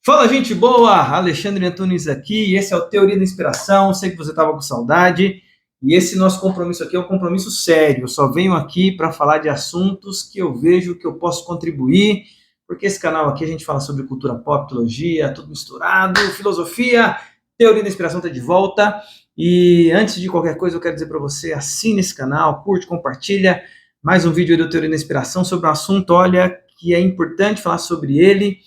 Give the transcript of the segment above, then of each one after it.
Fala, gente boa! Alexandre Antunes aqui, e esse é o Teoria da Inspiração. Sei que você estava com saudade, e esse nosso compromisso aqui é um compromisso sério. Eu só venho aqui para falar de assuntos que eu vejo que eu posso contribuir, porque esse canal aqui a gente fala sobre cultura pop, teologia, tudo misturado, filosofia. Teoria da Inspiração está de volta. E antes de qualquer coisa, eu quero dizer para você, assine esse canal, curte, compartilha mais um vídeo do Teoria da Inspiração sobre um assunto, olha, que é importante falar sobre ele.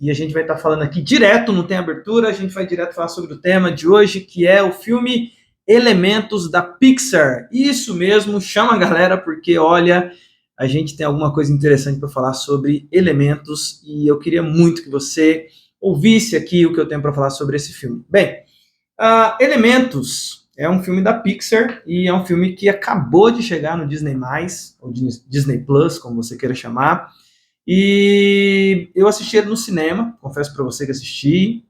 E a gente vai estar falando aqui direto, não tem abertura, a gente vai direto falar sobre o tema de hoje, que é o filme Elementos da Pixar. Isso mesmo, chama a galera, porque olha, a gente tem alguma coisa interessante para falar sobre Elementos, e eu queria muito que você ouvisse aqui o que eu tenho para falar sobre esse filme. Bem, Elementos é um filme da Pixar, e é um filme que acabou de chegar no Disney+, ou Disney Plus, como você queira chamar. E eu assisti ele no cinema, confesso para você que assisti.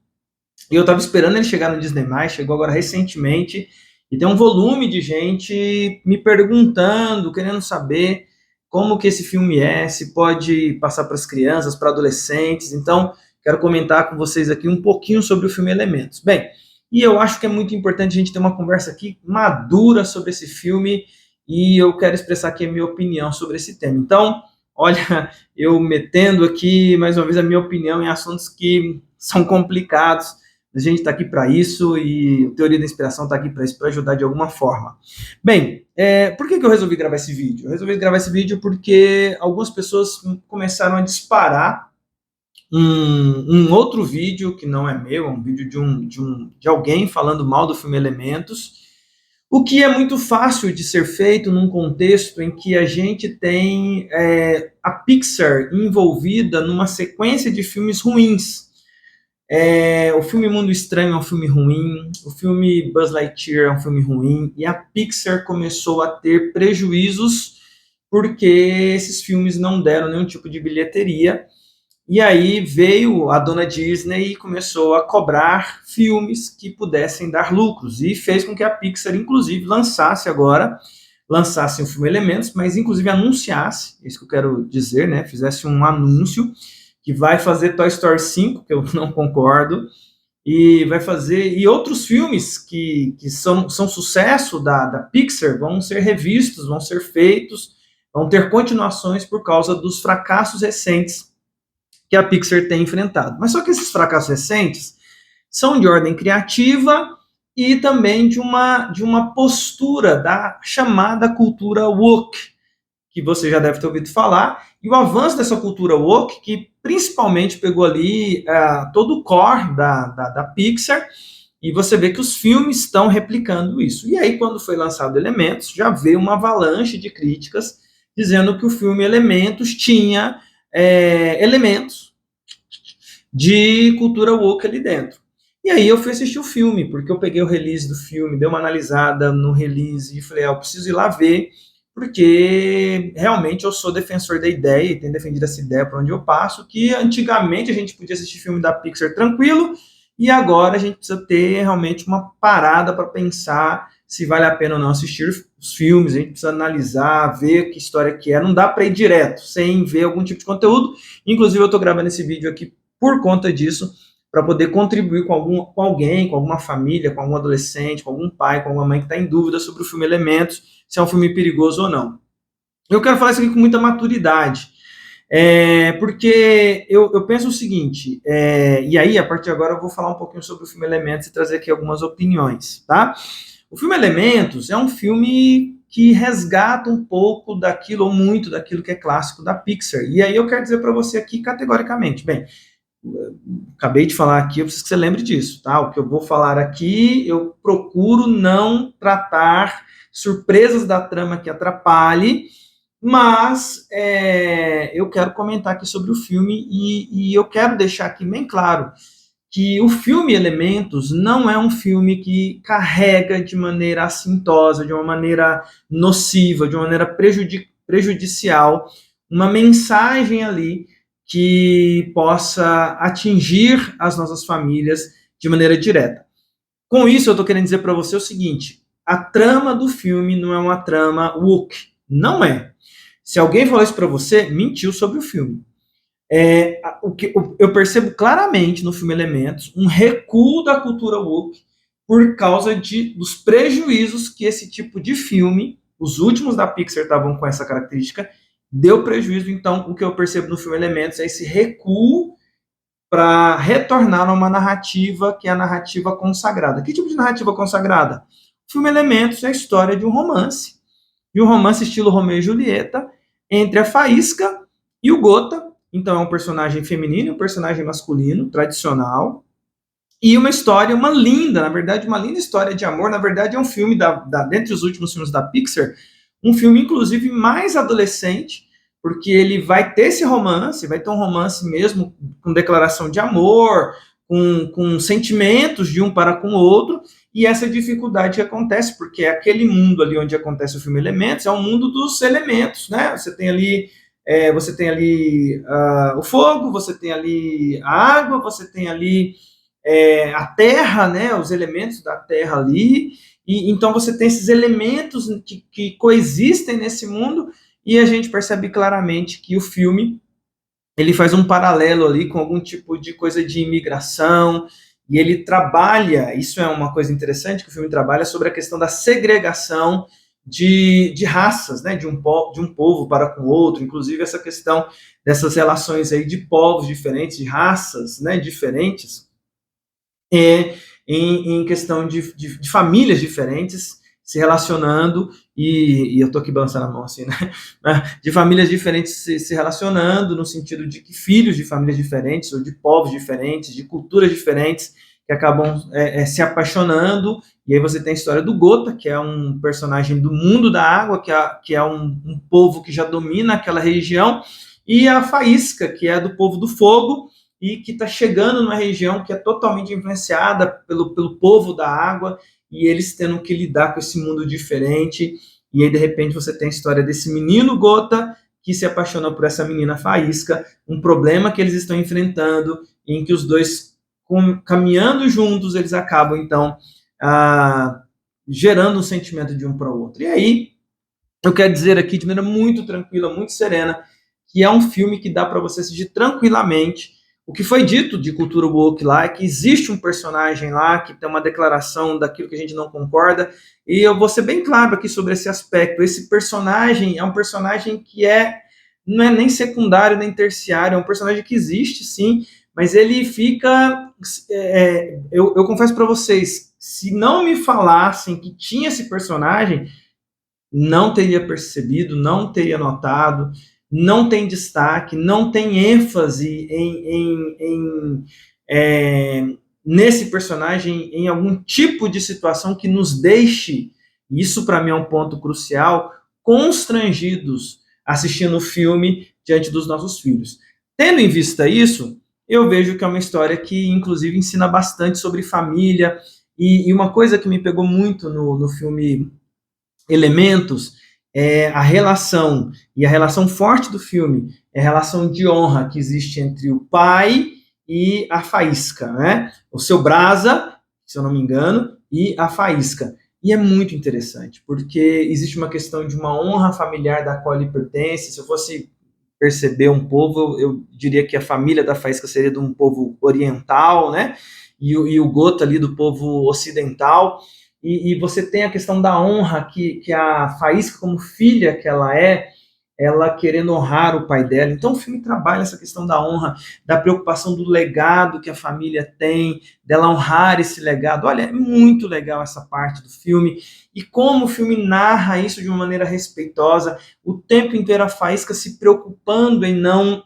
E eu estava esperando ele chegar no Disney+, chegou agora recentemente, e tem um volume de gente me perguntando, querendo saber como que esse filme é, se pode passar para as crianças, para adolescentes. Então, quero comentar com vocês aqui um pouquinho sobre o filme Elementos. Bem, e eu acho que é muito importante a gente ter uma conversa aqui madura sobre esse filme, e eu quero expressar aqui a minha opinião sobre esse tema. Então, olha, eu metendo aqui, mais uma vez, a minha opinião em assuntos que são complicados. A gente está aqui para isso e a Teoria da Inspiração está aqui para isso, para ajudar de alguma forma. Bem, por que eu resolvi gravar esse vídeo? Eu resolvi gravar esse vídeo porque algumas pessoas começaram a disparar um outro vídeo que não é meu, é um vídeo de alguém falando mal do filme Elementos, o que é muito fácil de ser feito num contexto em que a gente tem a Pixar envolvida numa sequência de filmes ruins. O filme Mundo Estranho é um filme ruim, o filme Buzz Lightyear é um filme ruim, e a Pixar começou a ter prejuízos porque esses filmes não deram nenhum tipo de bilheteria. E aí veio a dona Disney e começou a cobrar filmes que pudessem dar lucros, e fez com que a Pixar, inclusive, lançasse o filme Elementos, mas inclusive anunciasse, isso que eu quero dizer, né, fizesse um anúncio que vai fazer Toy Story 5, que eu não concordo, e vai fazer, e outros filmes que são sucesso da Pixar vão ser revistos, vão ser feitos, vão ter continuações por causa dos fracassos recentes que a Pixar tem enfrentado. Mas só que esses fracassos recentes são de ordem criativa e também de uma postura da chamada cultura woke, que você já deve ter ouvido falar, e o avanço dessa cultura woke, que principalmente pegou ali todo o core da Pixar, e você vê que os filmes estão replicando isso. E aí, quando foi lançado Elementos, já veio uma avalanche de críticas dizendo que o filme Elementos tinha elementos de cultura woke ali dentro. E aí eu fui assistir o filme, porque eu peguei o release do filme, dei uma analisada no release e falei, eu preciso ir lá ver, porque realmente eu sou defensor da ideia e tenho defendido essa ideia por onde eu passo, que antigamente a gente podia assistir filme da Pixar tranquilo, e agora a gente precisa ter realmente uma parada para pensar se vale a pena ou não assistir os filmes, a gente precisa analisar, ver que história que é, não dá para ir direto, sem ver algum tipo de conteúdo. Inclusive eu estou gravando esse vídeo aqui por conta disso, para poder contribuir com alguém, com alguma família, com algum adolescente, com algum pai, com alguma mãe que está em dúvida sobre o filme Elementos, se é um filme perigoso ou não. Eu quero falar isso aqui com muita maturidade, porque eu penso o seguinte, e aí, a partir de agora, eu vou falar um pouquinho sobre o filme Elementos e trazer aqui algumas opiniões, tá? O filme Elementos é um filme que resgata um pouco daquilo, ou muito daquilo que é clássico da Pixar. E aí eu quero dizer para você aqui categoricamente, bem, acabei de falar aqui, eu preciso que você lembre disso, tá? O que eu vou falar aqui, eu procuro não tratar surpresas da trama que atrapalhe, mas eu quero comentar aqui sobre o filme e eu quero deixar aqui bem claro que o filme Elementos não é um filme que carrega de maneira assintosa, de uma maneira nociva, de uma maneira prejudicial, uma mensagem ali que possa atingir as nossas famílias de maneira direta. Com isso, eu estou querendo dizer para você o seguinte, a trama do filme não é uma trama woke, não é. Se alguém falou isso para você, mentiu sobre o filme. Eu percebo claramente no filme Elementos um recuo da cultura woke por causa dos prejuízos que esse tipo de filme, os últimos da Pixar estavam com essa característica, deu prejuízo. Então, o que eu percebo no filme Elementos é esse recuo para retornar a uma narrativa que é a narrativa consagrada. Que tipo de narrativa consagrada? O filme Elementos é a história de um romance estilo Romeu e Julieta, entre a Faísca e o Gota. Então é um personagem feminino e um personagem masculino, tradicional, e uma história, uma linda, na verdade, uma linda história de amor. Na verdade, é um filme, dentre os últimos filmes da Pixar, um filme, inclusive, mais adolescente, porque ele vai ter esse romance, vai ter um romance mesmo com declaração de amor, com sentimentos de um para com o outro, e essa dificuldade que acontece, porque é aquele mundo ali onde acontece o filme Elementos, é um mundo dos elementos, né? Você tem ali o fogo, você tem ali a água, você tem ali a terra, né? Os elementos da terra ali, e então você tem esses elementos que coexistem nesse mundo, e a gente percebe claramente que o filme ele faz um paralelo ali com algum tipo de coisa de imigração, e ele trabalha, isso é uma coisa interessante que o filme trabalha, sobre a questão da segregação de raças, né, de um povo para com o outro, inclusive essa questão dessas relações aí de povos diferentes, de raças, né, diferentes, em questão de famílias diferentes se relacionando, e eu tô aqui balançando a mão assim, né? De famílias diferentes se relacionando, no sentido de que filhos de famílias diferentes, ou de povos diferentes, de culturas diferentes, que acabam se apaixonando. E aí você tem a história do Gota, que é um personagem do mundo da água, que é um povo que já domina aquela região, e a Faísca, que é do povo do fogo, e que está chegando numa região que é totalmente influenciada pelo povo da água, e eles tendo que lidar com esse mundo diferente. E aí, de repente, você tem a história desse menino Gota que se apaixona por essa menina Faísca, um problema que eles estão enfrentando, em que os dois, caminhando juntos, eles acabam, então, gerando um sentimento de um para o outro. E aí, eu quero dizer aqui, de maneira muito tranquila, muito serena, que é um filme que dá para você assistir tranquilamente. O que foi dito de cultura woke lá é que existe um personagem lá que tem uma declaração daquilo que a gente não concorda, e eu vou ser bem claro aqui sobre esse aspecto. Esse personagem é um personagem que não é nem secundário nem terciário, é um personagem que existe sim, mas ele fica... eu confesso para vocês, se não me falassem que tinha esse personagem, não teria percebido, não teria notado, não tem destaque, não tem ênfase nesse personagem, em algum tipo de situação que nos deixe, isso para mim é um ponto crucial, constrangidos assistindo o filme diante dos nossos filhos. Tendo em vista isso, eu vejo que é uma história que, inclusive, ensina bastante sobre família, e uma coisa que me pegou muito no filme Elementos é a relação, e a relação forte do filme é a relação de honra que existe entre o pai e a Faísca, né? O seu Brasa, se eu não me engano, e a Faísca. E é muito interessante, porque existe uma questão de uma honra familiar da qual ele pertence. Se eu fosse perceber um povo, eu diria que a família da Faísca seria de um povo oriental, né? E o Gota ali do povo ocidental. E você tem a questão da honra que a Faísca, como filha que ela querendo honrar o pai dela. Então o filme trabalha essa questão da honra, da preocupação do legado que a família tem, dela honrar esse legado. Olha, é muito legal essa parte do filme, e como o filme narra isso de uma maneira respeitosa, o tempo inteiro a Faísca se preocupando em não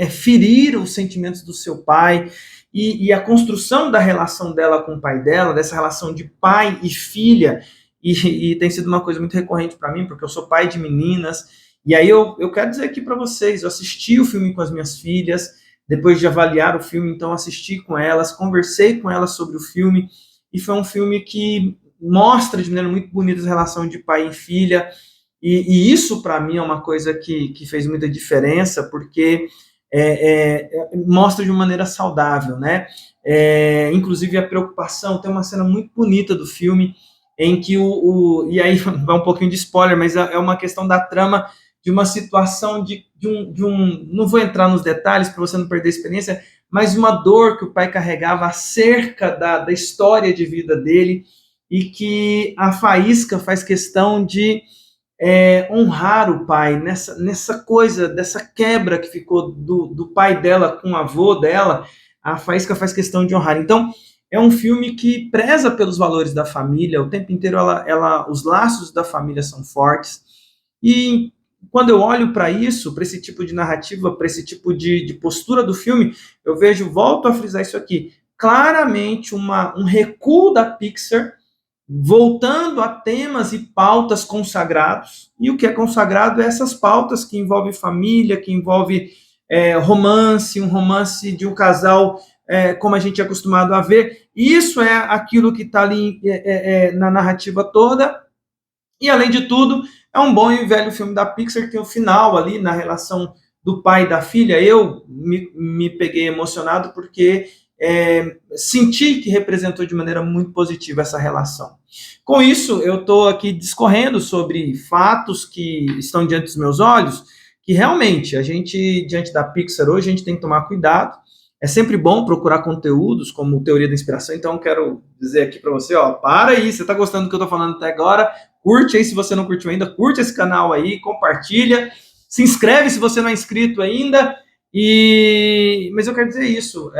ferir os sentimentos do seu pai, e a construção da relação dela com o pai dela, dessa relação de pai e filha, e tem sido uma coisa muito recorrente para mim, porque eu sou pai de meninas, e aí eu quero dizer aqui para vocês, eu assisti o filme com as minhas filhas, depois de avaliar o filme, então assisti com elas, conversei com elas sobre o filme, e foi um filme que mostra de maneira muito bonita a relação de pai e filha, e isso, para mim, é uma coisa que fez muita diferença, porque mostra de uma maneira saudável, né? Inclusive, a preocupação, tem uma cena muito bonita do filme, em que e aí vai um pouquinho de spoiler, mas é uma questão da trama, de uma situação não vou entrar nos detalhes para você não perder a experiência, mas uma dor que o pai carregava acerca da história de vida dele, e que a Faísca faz questão de honrar o pai nessa coisa, dessa quebra que ficou do pai dela com o avô dela. A Faísca faz questão de honrar. Então, é um filme que preza pelos valores da família, o tempo inteiro os laços da família são fortes, e quando eu olho para isso, para esse tipo de narrativa, para esse tipo de postura do filme, eu vejo, volto a frisar isso aqui, claramente um recuo da Pixar, voltando a temas e pautas consagrados. E o que é consagrado é essas pautas que envolvem família, que envolve romance, um romance de um casal, como a gente é acostumado a ver. Isso é aquilo que está ali na narrativa toda. E, além de tudo, é um bom e velho filme da Pixar, que tem o final ali, na relação do pai e da filha. Eu me peguei emocionado porque senti que representou de maneira muito positiva essa relação. Com isso, eu estou aqui discorrendo sobre fatos que estão diante dos meus olhos, que realmente a gente, diante da Pixar hoje, a gente tem que tomar cuidado. É sempre bom procurar conteúdos como teoria da inspiração. Então, quero dizer aqui para você, para aí, você está gostando do que eu estou falando até agora? Curte aí se você não curtiu ainda, curte esse canal aí, compartilha, se inscreve se você não é inscrito ainda. Mas eu quero dizer isso,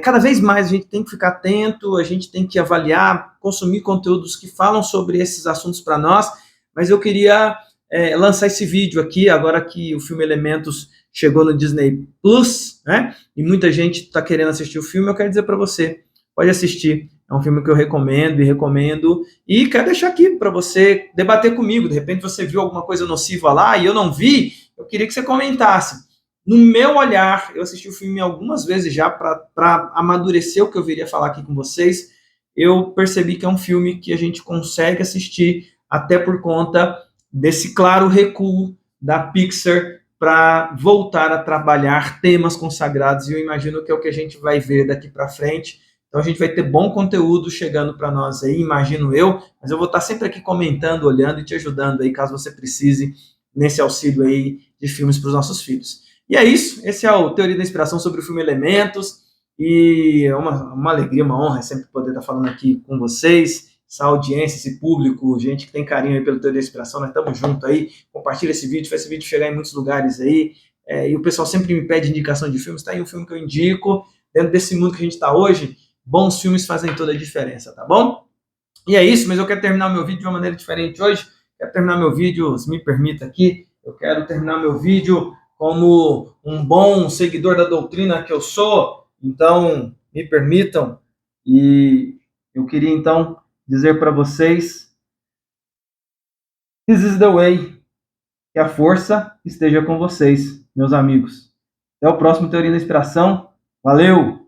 cada vez mais a gente tem que ficar atento, a gente tem que avaliar, consumir conteúdos que falam sobre esses assuntos para nós. Mas eu queria lançar esse vídeo aqui, agora que o filme Elementos chegou no Disney Plus, né? E muita gente está querendo assistir o filme. Eu quero dizer para você, pode assistir. É um filme que eu recomendo, e quero deixar aqui para você debater comigo. De repente você viu alguma coisa nociva lá e eu não vi, eu queria que você comentasse. No meu olhar, eu assisti o filme algumas vezes já para amadurecer o que eu viria falar aqui com vocês. Eu percebi que é um filme que a gente consegue assistir, até por conta desse claro recuo da Pixar para voltar a trabalhar temas consagrados, e eu imagino que é o que a gente vai ver daqui para frente. Então a gente vai ter bom conteúdo chegando para nós aí, imagino eu, mas eu vou estar sempre aqui comentando, olhando e te ajudando aí, caso você precise, nesse auxílio aí de filmes para os nossos filhos. E é isso, esse é o Teoria da Inspiração sobre o filme Elementos, e é uma alegria, uma honra sempre poder estar falando aqui com vocês, essa audiência, esse público, gente que tem carinho aí pelo Teoria da Inspiração, nós estamos juntos aí, compartilha esse vídeo, faz esse vídeo chegar em muitos lugares aí, e o pessoal sempre me pede indicação de filmes, tá aí um filme que eu indico, dentro desse mundo que a gente está hoje. Bons filmes fazem toda a diferença, tá bom? E é isso, mas eu quero terminar o meu vídeo de uma maneira diferente hoje. Quero terminar meu vídeo, se me permita aqui, eu quero terminar meu vídeo como um bom seguidor da doutrina que eu sou. Então, me permitam, e eu queria então dizer para vocês: This is the way. Que a força esteja com vocês, meus amigos. Até o próximo Teoria da Inspiração. Valeu!